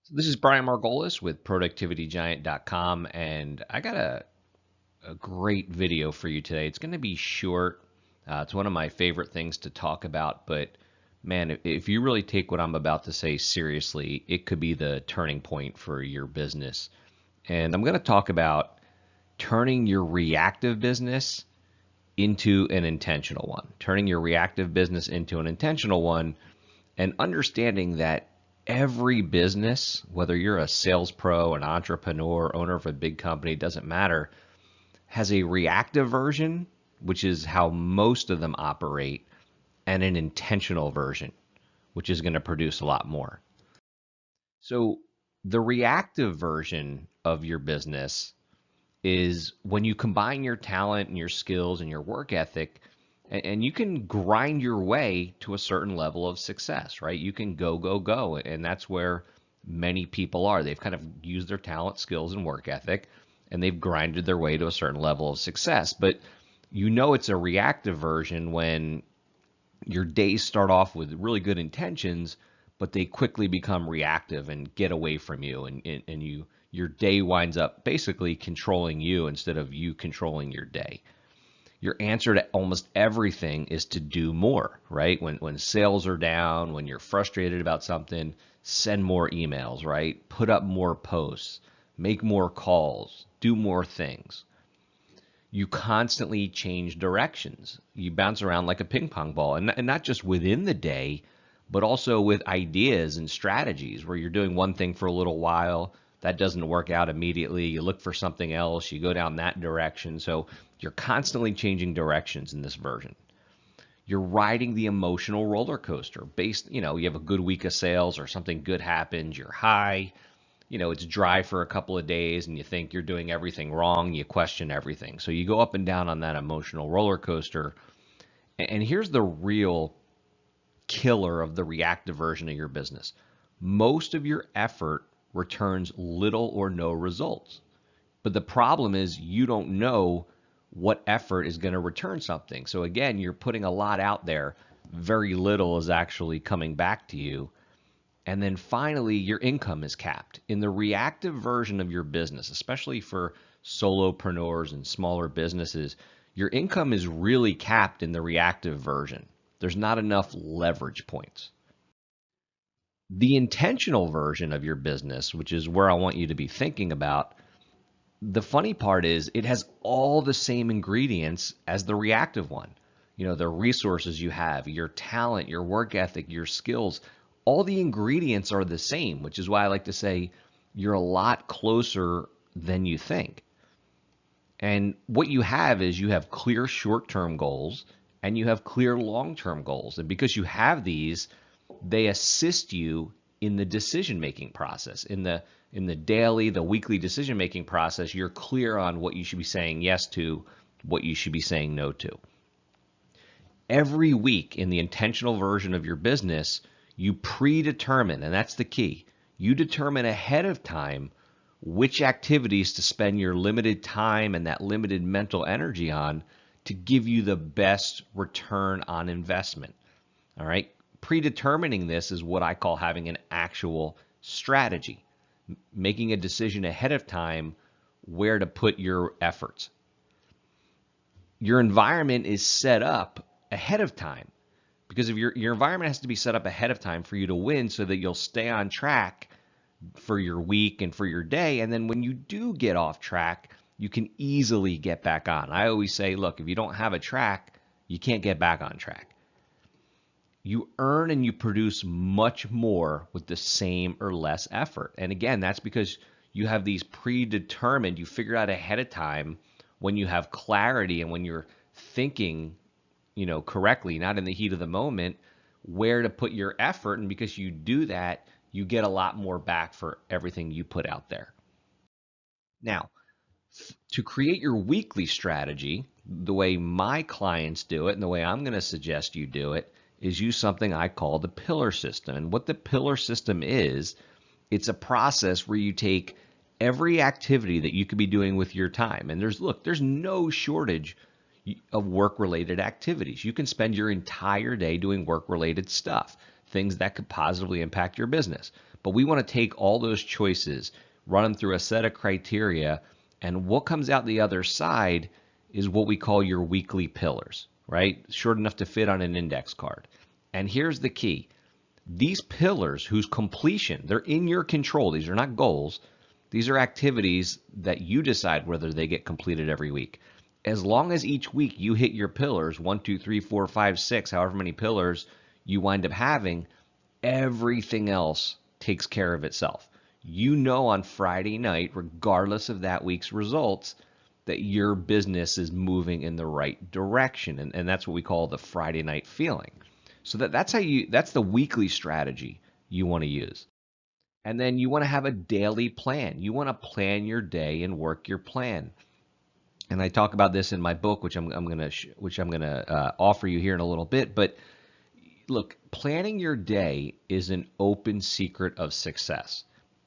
So this is Brian Margolis with productivitygiant.com, and I got a great video for you today. It's going to be short. It's one of my favorite things to talk about, but man, if you really take what I'm about to say seriously, it could be the turning point for your business. And I'm going to talk about turning your reactive business into an intentional one, turning your reactive business into an intentional one, and understanding that every business, whether you're a sales pro, an entrepreneur, owner of a big company, doesn't matter, has a reactive version, which is how most of them operate, and an intentional version, which is going to produce a lot more. So, the reactive version of your business is when you combine your talent and your skills and your work ethic, and you can grind your way to a certain level of success, right? You can go, go, go. And that's where many people are. They've kind of used their talent, skills, and work ethic, and they've grinded their way to a certain level of success. But you know it's a reactive version when your days start off with really good intentions, but they quickly become reactive and get away from you, and your day winds up basically controlling you instead of you controlling your day. Your answer to almost everything is to do more, right? When sales are down, when you're frustrated about something, send more emails, right? Put up more posts, make more calls, do more things. You constantly change directions. You bounce around like a ping pong ball, and not just within the day, but also with ideas and strategies where you're doing one thing for a little while, that doesn't work out immediately. You look for something else, you go down that direction. So you're constantly changing directions in this version. You're riding the emotional roller coaster based, you have a good week of sales or something good happens, you're high, it's dry for a couple of days and you think you're doing everything wrong, you question everything. So you go up and down on that emotional roller coaster. And here's the real killer of the reactive version of your business. Most of your effort returns little or no results. But the problem is you don't know what effort is going to return something. So again, you're putting a lot out there. Very little is actually coming back to you. And then finally, your income is capped. In the reactive version of your business, especially for solopreneurs and smaller businesses, your income is really capped in the reactive version. There's not enough leverage points. The intentional version of your business, which is where I want you to be thinking about, the funny part is it has all the same ingredients as the reactive one. The resources you have, your talent, your work ethic, your skills, all the ingredients are the same, which is why I like to say you're a lot closer than you think. And what you have is you have clear short-term goals and you have clear long-term goals. And because you have these, they assist you in the decision-making process. In the daily, the weekly decision-making process, you're clear on what you should be saying yes to, what you should be saying no to. Every week in the intentional version of your business, you predetermine, and that's the key. You determine ahead of time which activities to spend your limited time and that limited mental energy on to give you the best return on investment. All right? Predetermining this is what I call having an actual strategy, making a decision ahead of time where to put your efforts. Your environment is set up ahead of time because if your environment has to be set up ahead of time for you to win so that you'll stay on track for your week and for your day. And then when you do get off track, you can easily get back on. I always say, look, if you don't have a track, you can't get back on track. You earn and you produce much more with the same or less effort. And again, that's because you have these predetermined, you figure out ahead of time when you have clarity and when you're thinking, correctly, not in the heat of the moment, where to put your effort. And because you do that, you get a lot more back for everything you put out there. Now, to create your weekly strategy, the way my clients do it and the way I'm going to suggest you do it is use something I call the pillar system. And what the pillar system is, it's a process where you take every activity that you could be doing with your time. And there's no shortage of work-related activities. You can spend your entire day doing work-related stuff. things that could positively impact your business. But we want to take all those choices, run them through a set of criteria, and what comes out the other side is what we call your weekly pillars, right? Short enough to fit on an index card. And here's the key. These pillars whose completion, they're in your control. These are not goals. These are activities that you decide whether they get completed every week. As long as each week you hit your pillars, 1, 2, 3, 4, 5, 6, however many pillars you wind up having, everything else takes care of itself. You know on Friday night, regardless of that week's results, that your business is moving in the right direction. And that's what we call the Friday night feeling. So that's the weekly strategy you want to use. And then you want to have a daily plan. You want to plan your day and work your plan. And I talk about this in my book, which I'm gonna offer you here in a little bit. But look, planning your day is an open secret of success.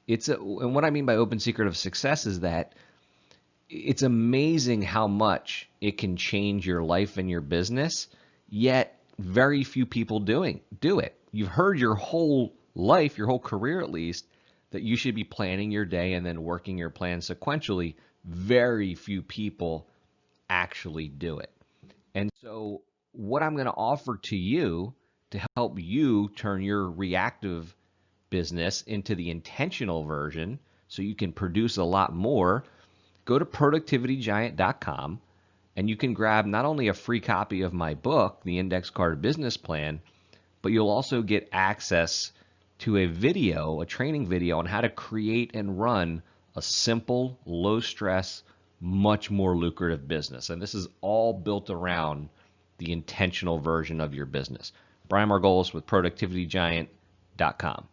And what I mean by open secret of success is that it's amazing how much it can change your life and your business, yet very few people do it. You've heard your whole life, your whole career at least, that you should be planning your day and then working your plan sequentially. Very few people actually do it. And so what I'm going to offer to you to help you turn your reactive business into the intentional version so you can produce a lot more, go to productivitygiant.com and you can grab not only a free copy of my book, The Index Card Business Plan, but you'll also get access to a training video on how to create and run a simple, low stress, much more lucrative business. And this is all built around the intentional version of your business. Brian Margolis with productivitygiant.com.